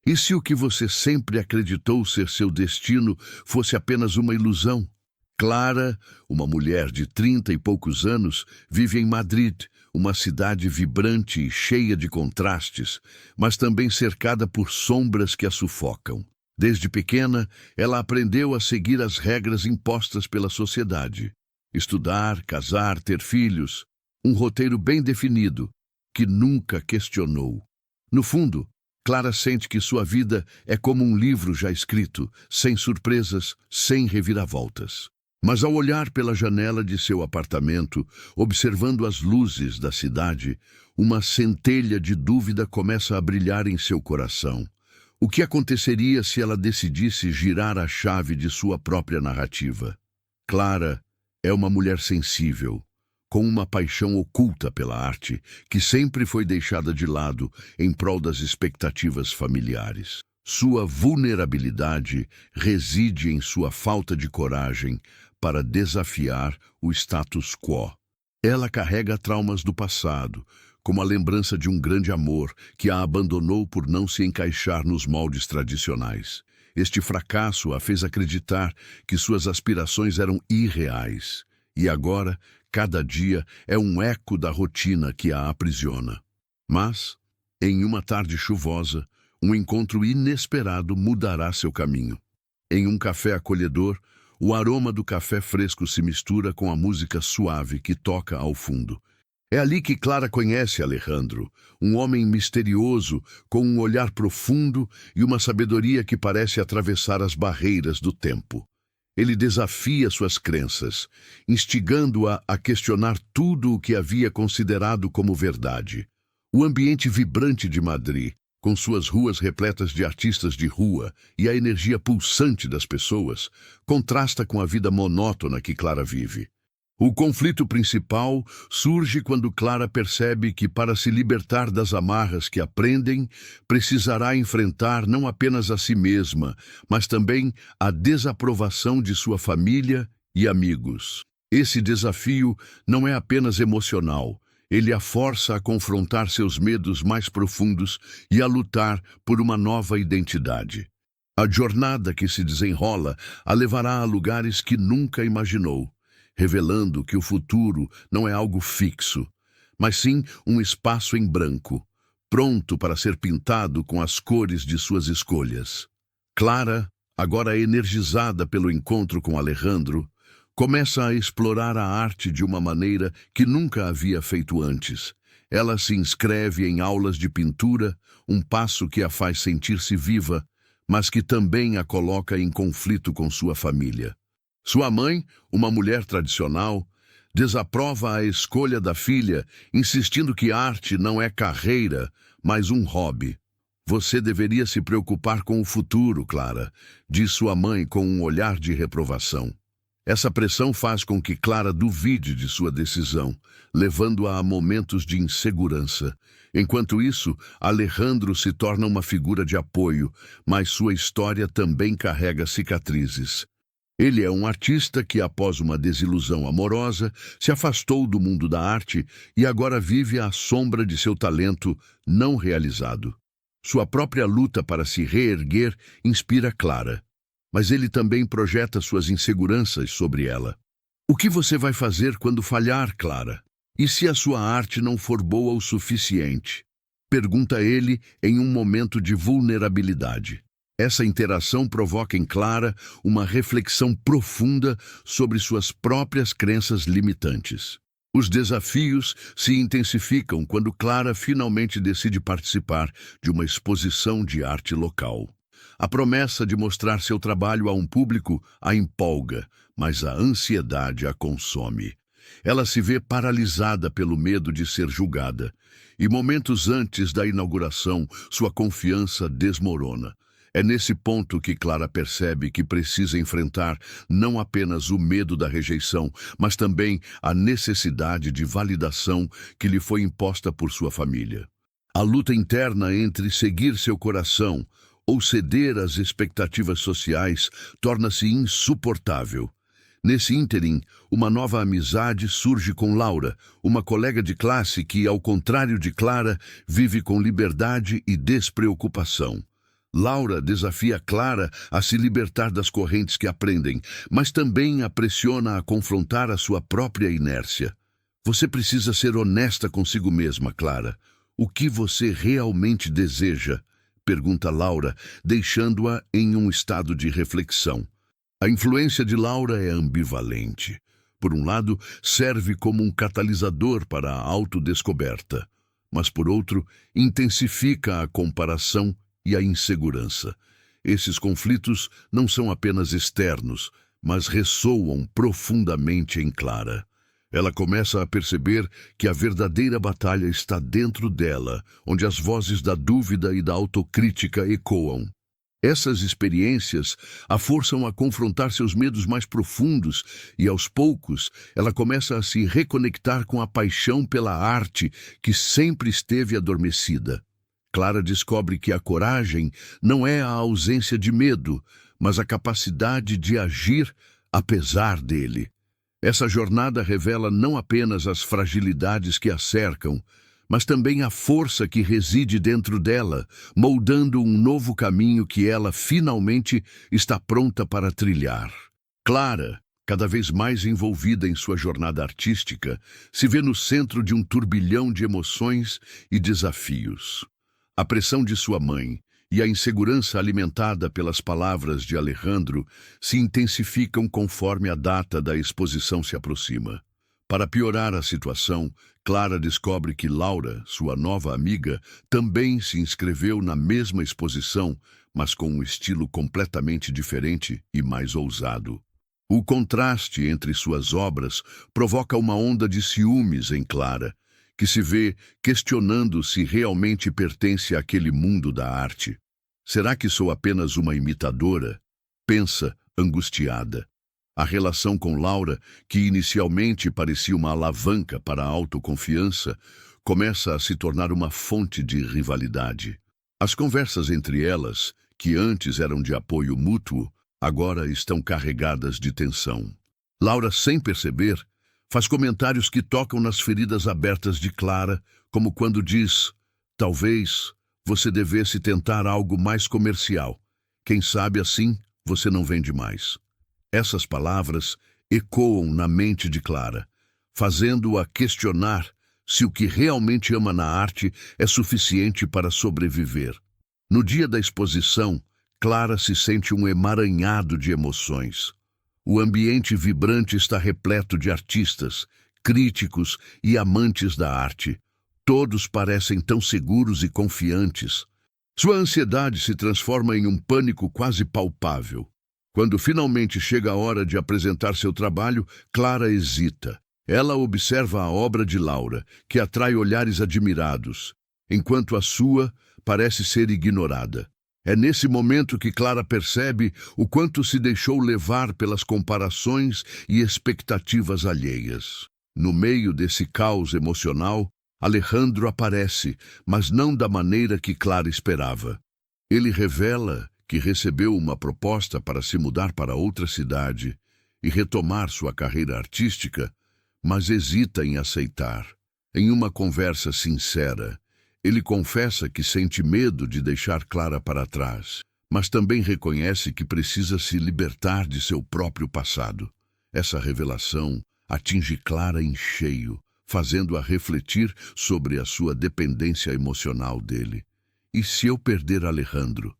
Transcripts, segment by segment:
E se o que você sempre acreditou ser seu destino fosse apenas uma ilusão? Clara, uma mulher de 30 e poucos anos, vive em Madrid, uma cidade vibrante e cheia de contrastes, mas também cercada por sombras que a sufocam. Desde pequena, ela aprendeu a seguir as regras impostas pela sociedade. Estudar, casar, ter filhos, um roteiro bem definido, que nunca questionou. No fundo, Clara sente que sua vida é como um livro já escrito, sem surpresas, sem reviravoltas. Mas ao olhar pela janela de seu apartamento, observando as luzes da cidade, uma centelha de dúvida começa a brilhar em seu coração. O que aconteceria se ela decidisse girar a chave de sua própria narrativa? Clara é uma mulher sensível, com uma paixão oculta pela arte, que sempre foi deixada de lado em prol das expectativas familiares. Sua vulnerabilidade reside em sua falta de coragem para desafiar o status quo. Ela carrega traumas do passado, como a lembrança de um grande amor que a abandonou por não se encaixar nos moldes tradicionais. Este fracasso a fez acreditar que suas aspirações eram irreais, e agora, cada dia é um eco da rotina que a aprisiona. Mas, em uma tarde chuvosa, um encontro inesperado mudará seu caminho. Em um café acolhedor, o aroma do café fresco se mistura com a música suave que toca ao fundo. É ali que Clara conhece Alejandro, um homem misterioso, com um olhar profundo e uma sabedoria que parece atravessar as barreiras do tempo. Ele desafia suas crenças, instigando-a a questionar tudo o que havia considerado como verdade. O ambiente vibrante de Madrid, com suas ruas repletas de artistas de rua e a energia pulsante das pessoas, contrasta com a vida monótona que Clara vive. O conflito principal surge quando Clara percebe que, para se libertar das amarras que a prendem, precisará enfrentar não apenas a si mesma, mas também a desaprovação de sua família e amigos. Esse desafio não é apenas emocional, ele a força a confrontar seus medos mais profundos e a lutar por uma nova identidade. A jornada que se desenrola a levará a lugares que nunca imaginou, revelando que o futuro não é algo fixo, mas sim um espaço em branco, pronto para ser pintado com as cores de suas escolhas. Clara, agora energizada pelo encontro com Alejandro, começa a explorar a arte de uma maneira que nunca havia feito antes. Ela se inscreve em aulas de pintura, um passo que a faz sentir-se viva, mas que também a coloca em conflito com sua família. Sua mãe, uma mulher tradicional, desaprova a escolha da filha, insistindo que arte não é carreira, mas um hobby. Você deveria se preocupar com o futuro, Clara, diz sua mãe com um olhar de reprovação. Essa pressão faz com que Clara duvide de sua decisão, levando-a a momentos de insegurança. Enquanto isso, Alejandro se torna uma figura de apoio, mas sua história também carrega cicatrizes. Ele é um artista que, após uma desilusão amorosa, se afastou do mundo da arte e agora vive à sombra de seu talento não realizado. Sua própria luta para se reerguer inspira Clara, mas ele também projeta suas inseguranças sobre ela. O que você vai fazer quando falhar, Clara? E se a sua arte não for boa o suficiente? Pergunta ele em um momento de vulnerabilidade. Essa interação provoca em Clara uma reflexão profunda sobre suas próprias crenças limitantes. Os desafios se intensificam quando Clara finalmente decide participar de uma exposição de arte local. A promessa de mostrar seu trabalho a um público a empolga, mas a ansiedade a consome. Ela se vê paralisada pelo medo de ser julgada, e momentos antes da inauguração, sua confiança desmorona. É nesse ponto que Clara percebe que precisa enfrentar não apenas o medo da rejeição, mas também a necessidade de validação que lhe foi imposta por sua família. A luta interna entre seguir seu coração ou ceder às expectativas sociais torna-se insuportável. Nesse ínterim, uma nova amizade surge com Laura, uma colega de classe que, ao contrário de Clara, vive com liberdade e despreocupação. Laura desafia Clara a se libertar das correntes que a prendem, mas também a pressiona a confrontar a sua própria inércia. Você precisa ser honesta consigo mesma, Clara. O que você realmente deseja? Pergunta Laura, deixando-a em um estado de reflexão. A influência de Laura é ambivalente. Por um lado, serve como um catalisador para a autodescoberta, mas por outro, intensifica a comparação e a insegurança. Esses conflitos não são apenas externos, mas ressoam profundamente em Clara. Ela começa a perceber que a verdadeira batalha está dentro dela, onde as vozes da dúvida e da autocrítica ecoam. Essas experiências a forçam a confrontar seus medos mais profundos e, aos poucos, ela começa a se reconectar com a paixão pela arte que sempre esteve adormecida. Clara descobre que a coragem não é a ausência de medo, mas a capacidade de agir apesar dele. Essa jornada revela não apenas as fragilidades que a cercam, mas também a força que reside dentro dela, moldando um novo caminho que ela finalmente está pronta para trilhar. Clara, cada vez mais envolvida em sua jornada artística, se vê no centro de um turbilhão de emoções e desafios. A pressão de sua mãe e a insegurança alimentada pelas palavras de Alejandro se intensificam conforme a data da exposição se aproxima. Para piorar a situação, Clara descobre que Laura, sua nova amiga, também se inscreveu na mesma exposição, mas com um estilo completamente diferente e mais ousado. O contraste entre suas obras provoca uma onda de ciúmes em Clara, que se vê questionando se realmente pertence àquele mundo da arte. Será que sou apenas uma imitadora? Pensa, angustiada. A relação com Laura, que inicialmente parecia uma alavanca para a autoconfiança, começa a se tornar uma fonte de rivalidade. As conversas entre elas, que antes eram de apoio mútuo, agora estão carregadas de tensão. Laura, sem perceber, faz comentários que tocam nas feridas abertas de Clara, como quando diz: talvez você devesse tentar algo mais comercial. Quem sabe assim você não vende mais. Essas palavras ecoam na mente de Clara, fazendo-a questionar se o que realmente ama na arte é suficiente para sobreviver. No dia da exposição, Clara se sente um emaranhado de emoções. O ambiente vibrante está repleto de artistas, críticos e amantes da arte. Todos parecem tão seguros e confiantes. Sua ansiedade se transforma em um pânico quase palpável. Quando finalmente chega a hora de apresentar seu trabalho, Clara hesita. Ela observa a obra de Laura, que atrai olhares admirados, enquanto a sua parece ser ignorada. É nesse momento que Clara percebe o quanto se deixou levar pelas comparações e expectativas alheias. No meio desse caos emocional, Alejandro aparece, mas não da maneira que Clara esperava. Ele revela que recebeu uma proposta para se mudar para outra cidade e retomar sua carreira artística, mas hesita em aceitar. Em uma conversa sincera, ele confessa que sente medo de deixar Clara para trás, mas também reconhece que precisa se libertar de seu próprio passado. Essa revelação atinge Clara em cheio, fazendo-a refletir sobre a sua dependência emocional dele. E se eu perder Alejandro?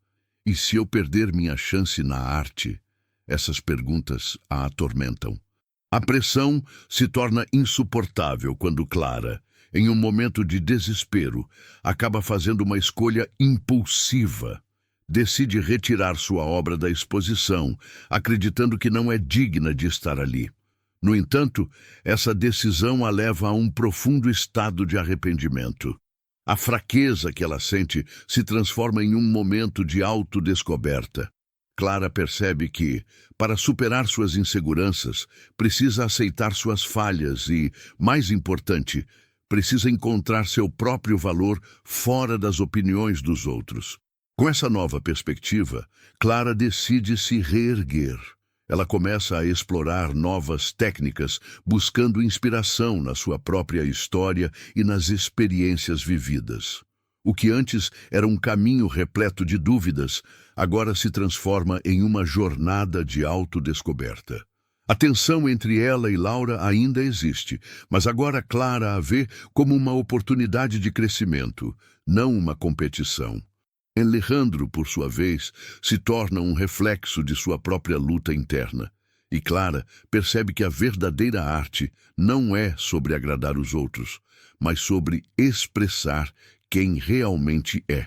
E se eu perder minha chance na arte? Essas perguntas a atormentam. A pressão se torna insuportável quando Clara, em um momento de desespero, acaba fazendo uma escolha impulsiva. Decide retirar sua obra da exposição, acreditando que não é digna de estar ali. No entanto, essa decisão a leva a um profundo estado de arrependimento. A fraqueza que ela sente se transforma em um momento de autodescoberta. Clara percebe que, para superar suas inseguranças, precisa aceitar suas falhas e, mais importante, precisa encontrar seu próprio valor fora das opiniões dos outros. Com essa nova perspectiva, Clara decide se reerguer. Ela começa a explorar novas técnicas, buscando inspiração na sua própria história e nas experiências vividas. O que antes era um caminho repleto de dúvidas, agora se transforma em uma jornada de autodescoberta. A tensão entre ela e Laura ainda existe, mas agora Clara a vê como uma oportunidade de crescimento, não uma competição. Alejandro, por sua vez, se torna um reflexo de sua própria luta interna. E Clara percebe que a verdadeira arte não é sobre agradar os outros, mas sobre expressar quem realmente é.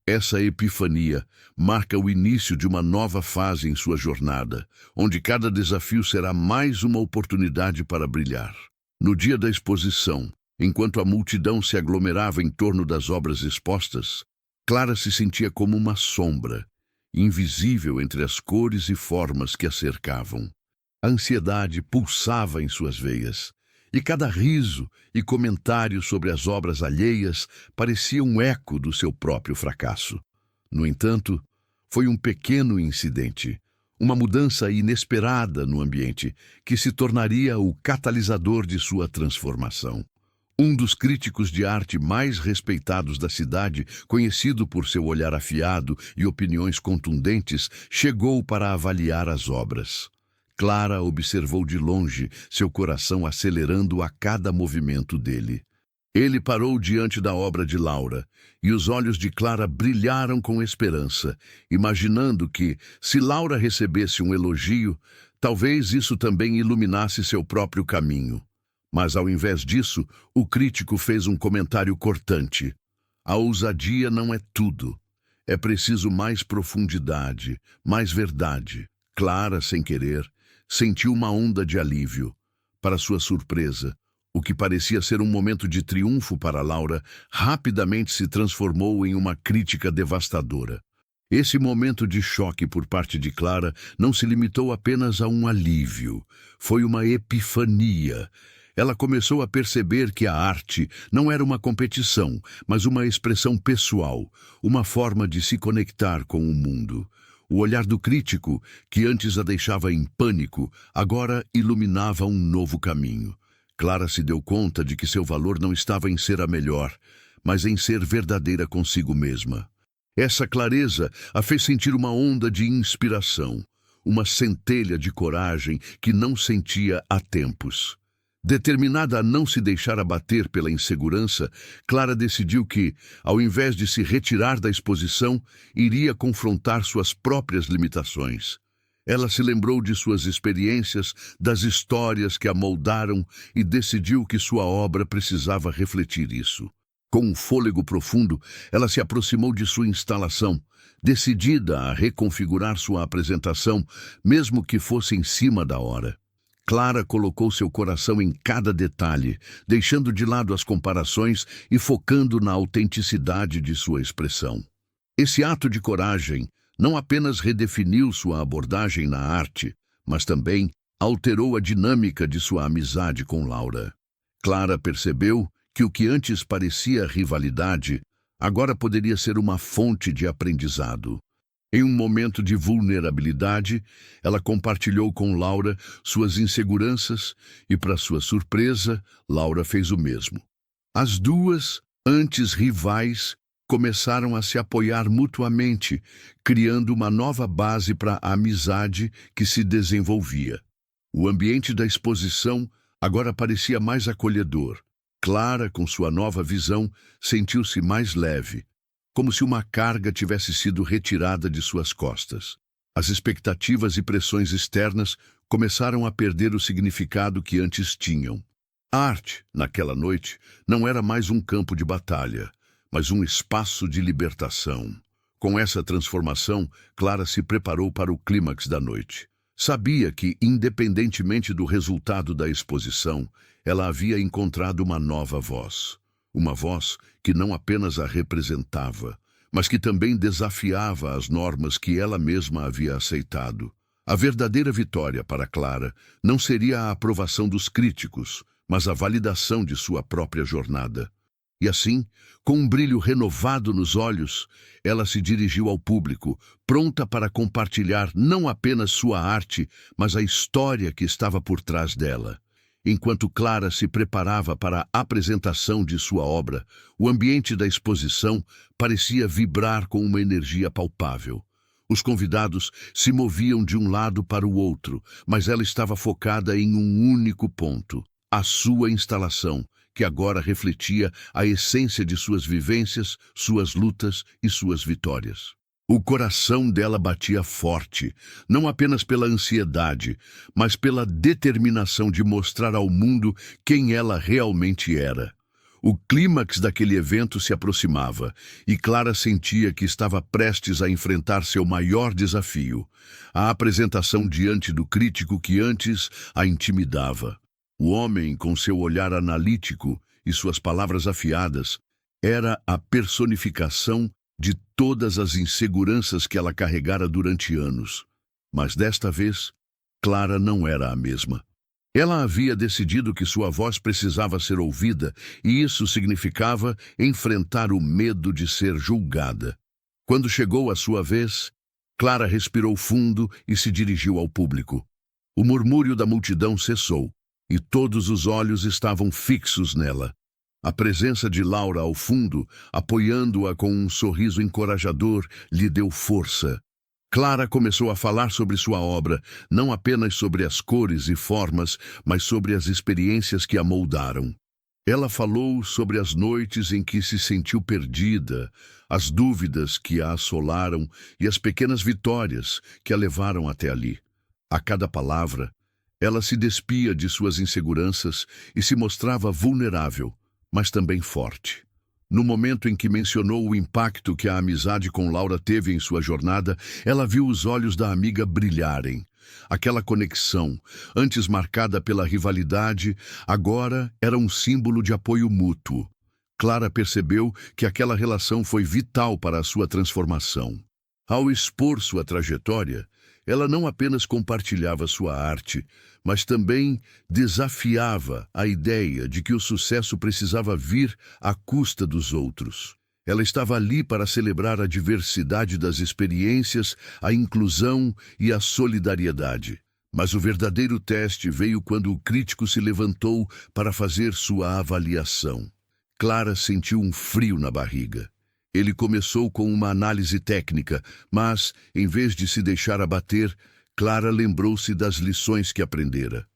Essa epifania marca o início de uma nova fase em sua jornada, onde cada desafio será mais uma oportunidade para brilhar. No dia da exposição, enquanto a multidão se aglomerava em torno das obras expostas, Clara se sentia como uma sombra, invisível entre as cores e formas que a cercavam. A ansiedade pulsava em suas veias, e cada riso e comentário sobre as obras alheias parecia um eco do seu próprio fracasso. No entanto, foi um pequeno incidente, uma mudança inesperada no ambiente, que se tornaria o catalisador de sua transformação. Um dos críticos de arte mais respeitados da cidade, conhecido por seu olhar afiado e opiniões contundentes, chegou para avaliar as obras. Clara observou de longe, seu coração acelerando a cada movimento dele. Ele parou diante da obra de Laura, e os olhos de Clara brilharam com esperança, imaginando que, se Laura recebesse um elogio, talvez isso também iluminasse seu próprio caminho. Mas, ao invés disso, o crítico fez um comentário cortante. A ousadia não é tudo. É preciso mais profundidade, mais verdade. Clara, sem querer, sentiu uma onda de alívio. Para sua surpresa, o que parecia ser um momento de triunfo para Laura rapidamente se transformou em uma crítica devastadora. Esse momento de choque por parte de Clara não se limitou apenas a um alívio. Foi uma epifania. Ela começou a perceber que a arte não era uma competição, mas uma expressão pessoal, uma forma de se conectar com o mundo. O olhar do crítico, que antes a deixava em pânico, agora iluminava um novo caminho. Clara se deu conta de que seu valor não estava em ser a melhor, mas em ser verdadeira consigo mesma. Essa clareza a fez sentir uma onda de inspiração, uma centelha de coragem que não sentia há tempos. Determinada a não se deixar abater pela insegurança, Clara decidiu que, ao invés de se retirar da exposição, iria confrontar suas próprias limitações. Ela se lembrou de suas experiências, das histórias que a moldaram e decidiu que sua obra precisava refletir isso. Com um fôlego profundo, ela se aproximou de sua instalação, decidida a reconfigurar sua apresentação, mesmo que fosse em cima da hora. Clara colocou seu coração em cada detalhe, deixando de lado as comparações e focando na autenticidade de sua expressão. Esse ato de coragem não apenas redefiniu sua abordagem na arte, mas também alterou a dinâmica de sua amizade com Laura. Clara percebeu que o que antes parecia rivalidade, agora poderia ser uma fonte de aprendizado. Em um momento de vulnerabilidade, ela compartilhou com Laura suas inseguranças e, para sua surpresa, Laura fez o mesmo. As duas, antes rivais, começaram a se apoiar mutuamente, criando uma nova base para a amizade que se desenvolvia. O ambiente da exposição agora parecia mais acolhedor. Clara, com sua nova visão, sentiu-se mais leve, como se uma carga tivesse sido retirada de suas costas. As expectativas e pressões externas começaram a perder o significado que antes tinham. A arte, naquela noite, não era mais um campo de batalha, mas um espaço de libertação. Com essa transformação, Clara se preparou para o clímax da noite. Sabia que, independentemente do resultado da exposição, ela havia encontrado uma nova voz. Uma voz que não apenas a representava, mas que também desafiava as normas que ela mesma havia aceitado. A verdadeira vitória para Clara não seria a aprovação dos críticos, mas a validação de sua própria jornada. E assim, com um brilho renovado nos olhos, ela se dirigiu ao público, pronta para compartilhar não apenas sua arte, mas a história que estava por trás dela. Enquanto Clara se preparava para a apresentação de sua obra, o ambiente da exposição parecia vibrar com uma energia palpável. Os convidados se moviam de um lado para o outro, mas ela estava focada em um único ponto: a sua instalação, que agora refletia a essência de suas vivências, suas lutas e suas vitórias. O coração dela batia forte, não apenas pela ansiedade, mas pela determinação de mostrar ao mundo quem ela realmente era. O clímax daquele evento se aproximava, e Clara sentia que estava prestes a enfrentar seu maior desafio: a apresentação diante do crítico que antes a intimidava. O homem, com seu olhar analítico e suas palavras afiadas, era a personificação de todas as inseguranças que ela carregara durante anos. Mas desta vez, Clara não era a mesma. Ela havia decidido que sua voz precisava ser ouvida, e isso significava enfrentar o medo de ser julgada. Quando chegou a sua vez, Clara respirou fundo e se dirigiu ao público. O murmúrio da multidão cessou, e todos os olhos estavam fixos nela. A presença de Laura ao fundo, apoiando-a com um sorriso encorajador, lhe deu força. Clara começou a falar sobre sua obra, não apenas sobre as cores e formas, mas sobre as experiências que a moldaram. Ela falou sobre as noites em que se sentiu perdida, as dúvidas que a assolaram e as pequenas vitórias que a levaram até ali. A cada palavra, ela se despia de suas inseguranças e se mostrava vulnerável, mas também forte. No momento em que mencionou o impacto que a amizade com Laura teve em sua jornada, ela viu os olhos da amiga brilharem. Aquela conexão, antes marcada pela rivalidade, agora era um símbolo de apoio mútuo. Clara percebeu que aquela relação foi vital para a sua transformação. Ao expor sua trajetória, ela não apenas compartilhava sua arte, mas também desafiava a ideia de que o sucesso precisava vir à custa dos outros. Ela estava ali para celebrar a diversidade das experiências, a inclusão e a solidariedade. Mas o verdadeiro teste veio quando o crítico se levantou para fazer sua avaliação. Clara sentiu um frio na barriga. Ele começou com uma análise técnica, mas, em vez de se deixar abater, Clara lembrou-se das lições que aprendera.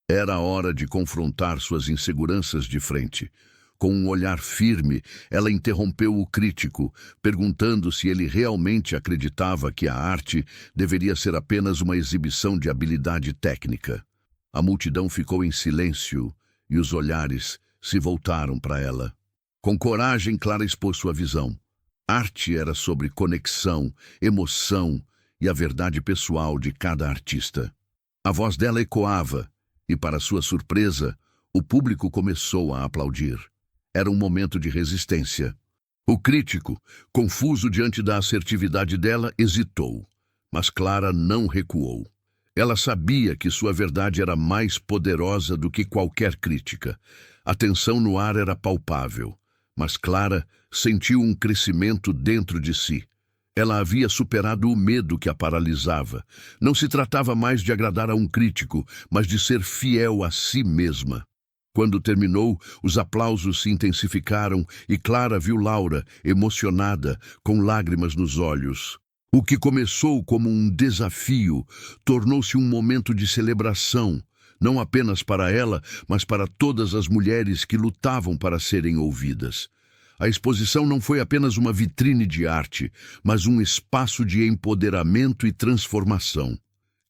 Era a hora de confrontar suas inseguranças de frente. Com um olhar firme, ela interrompeu o crítico, perguntando se ele realmente acreditava que a arte deveria ser apenas uma exibição de habilidade técnica. A multidão ficou em silêncio e os olhares se voltaram para ela. Com coragem, Clara expôs sua visão. Arte era sobre conexão, emoção e a verdade pessoal de cada artista. A voz dela ecoava, e para sua surpresa, o público começou a aplaudir. Era um momento de resistência. O crítico, confuso diante da assertividade dela, hesitou, mas Clara não recuou. Ela sabia que sua verdade era mais poderosa do que qualquer crítica. A tensão no ar era palpável, mas Clara sentiu um crescimento dentro de si. Ela havia superado o medo que a paralisava. Não se tratava mais de agradar a um crítico, mas de ser fiel a si mesma. Quando terminou, os aplausos se intensificaram e Clara viu Laura, emocionada, com lágrimas nos olhos. O que começou como um desafio tornou-se um momento de celebração, não apenas para ela, mas para todas as mulheres que lutavam para serem ouvidas. A exposição não foi apenas uma vitrine de arte, mas um espaço de empoderamento e transformação.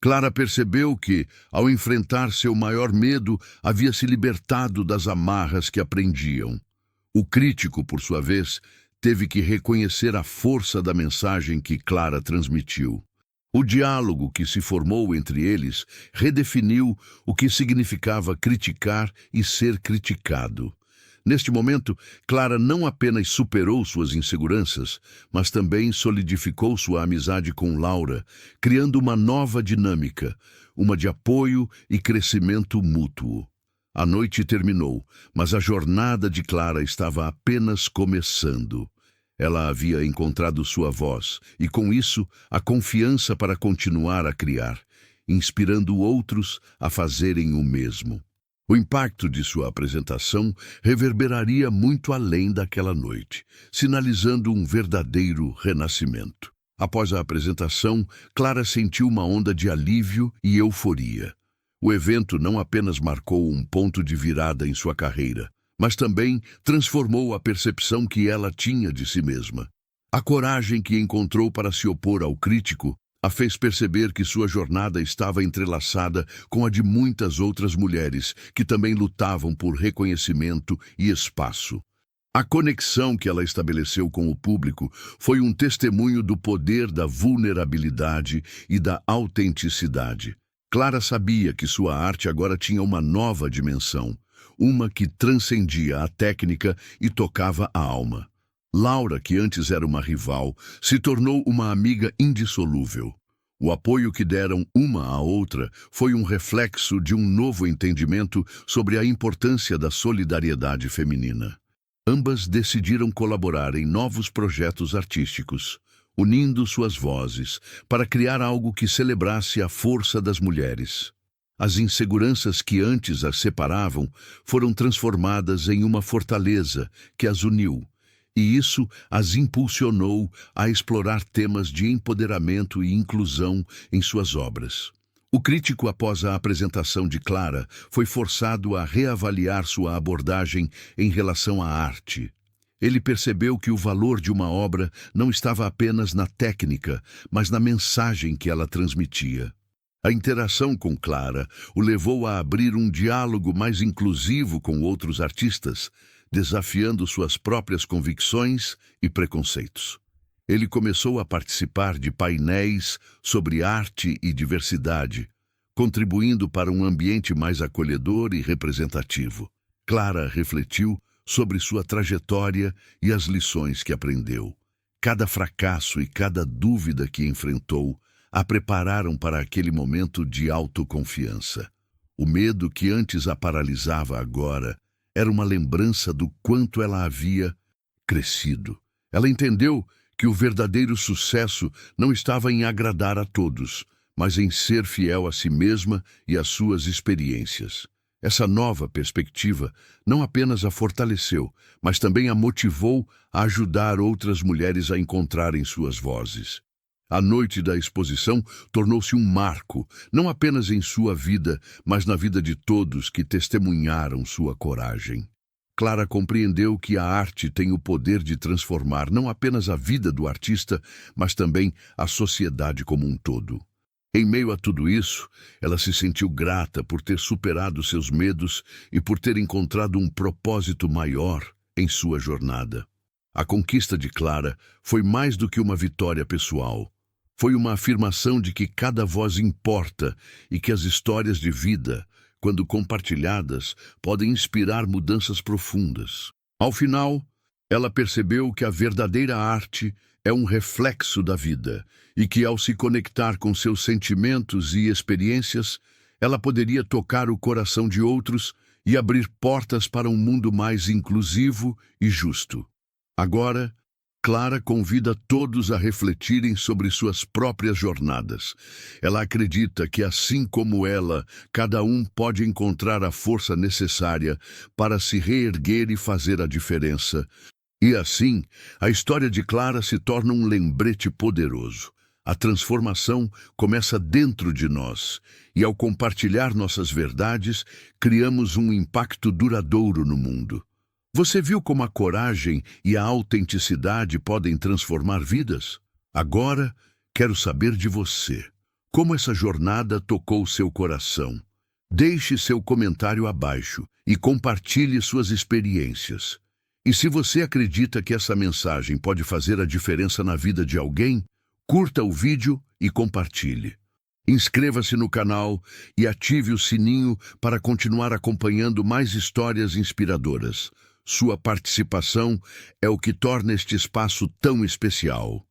Clara percebeu que, ao enfrentar seu maior medo, havia se libertado das amarras que a prendiam. O crítico, por sua vez, teve que reconhecer a força da mensagem que Clara transmitiu. O diálogo que se formou entre eles redefiniu o que significava criticar e ser criticado. Neste momento, Clara não apenas superou suas inseguranças, mas também solidificou sua amizade com Laura, criando uma nova dinâmica, uma de apoio e crescimento mútuo. A noite terminou, mas a jornada de Clara estava apenas começando. Ela havia encontrado sua voz e, com isso, a confiança para continuar a criar, inspirando outros a fazerem o mesmo. O impacto de sua apresentação reverberaria muito além daquela noite, sinalizando um verdadeiro renascimento. Após a apresentação, Clara sentiu uma onda de alívio e euforia. O evento não apenas marcou um ponto de virada em sua carreira, mas também transformou a percepção que ela tinha de si mesma. A coragem que encontrou para se opor ao crítico a fez perceber que sua jornada estava entrelaçada com a de muitas outras mulheres que também lutavam por reconhecimento e espaço. A conexão que ela estabeleceu com o público foi um testemunho do poder da vulnerabilidade e da autenticidade. Clara sabia que sua arte agora tinha uma nova dimensão, uma que transcendia a técnica e tocava a alma. Laura, que antes era uma rival, se tornou uma amiga indissolúvel. O apoio que deram uma à outra foi um reflexo de um novo entendimento sobre a importância da solidariedade feminina. Ambas decidiram colaborar em novos projetos artísticos, unindo suas vozes para criar algo que celebrasse a força das mulheres. As inseguranças que antes as separavam foram transformadas em uma fortaleza que as uniu, e isso as impulsionou a explorar temas de empoderamento e inclusão em suas obras. O crítico, após a apresentação de Clara, foi forçado a reavaliar sua abordagem em relação à arte. Ele percebeu que o valor de uma obra não estava apenas na técnica, mas na mensagem que ela transmitia. A interação com Clara o levou a abrir um diálogo mais inclusivo com outros artistas, desafiando suas próprias convicções e preconceitos. Ele começou a participar de painéis sobre arte e diversidade, contribuindo para um ambiente mais acolhedor e representativo. Clara refletiu sobre sua trajetória e as lições que aprendeu. Cada fracasso e cada dúvida que enfrentou a prepararam para aquele momento de autoconfiança. O medo que antes a paralisava agora era uma lembrança do quanto ela havia crescido. Ela entendeu que o verdadeiro sucesso não estava em agradar a todos, mas em ser fiel a si mesma e às suas experiências. Essa nova perspectiva não apenas a fortaleceu, mas também a motivou a ajudar outras mulheres a encontrarem suas vozes. A noite da exposição tornou-se um marco, não apenas em sua vida, mas na vida de todos que testemunharam sua coragem. Clara compreendeu que a arte tem o poder de transformar não apenas a vida do artista, mas também a sociedade como um todo. Em meio a tudo isso, ela se sentiu grata por ter superado seus medos e por ter encontrado um propósito maior em sua jornada. A conquista de Clara foi mais do que uma vitória pessoal. Foi uma afirmação de que cada voz importa e que as histórias de vida, quando compartilhadas, podem inspirar mudanças profundas. Ao final, ela percebeu que a verdadeira arte é um reflexo da vida e que, ao se conectar com seus sentimentos e experiências, ela poderia tocar o coração de outros e abrir portas para um mundo mais inclusivo e justo. Agora, Clara convida todos a refletirem sobre suas próprias jornadas. Ela acredita que, assim como ela, cada um pode encontrar a força necessária para se reerguer e fazer a diferença. E assim, a história de Clara se torna um lembrete poderoso. A transformação começa dentro de nós, e ao compartilhar nossas verdades, criamos um impacto duradouro no mundo. Você viu como a coragem e a autenticidade podem transformar vidas? Agora, quero saber de você. Como essa jornada tocou seu coração? Deixe seu comentário abaixo e compartilhe suas experiências. E se você acredita que essa mensagem pode fazer a diferença na vida de alguém, curta o vídeo e compartilhe. Inscreva-se no canal e ative o sininho para continuar acompanhando mais histórias inspiradoras. Sua participação é o que torna este espaço tão especial.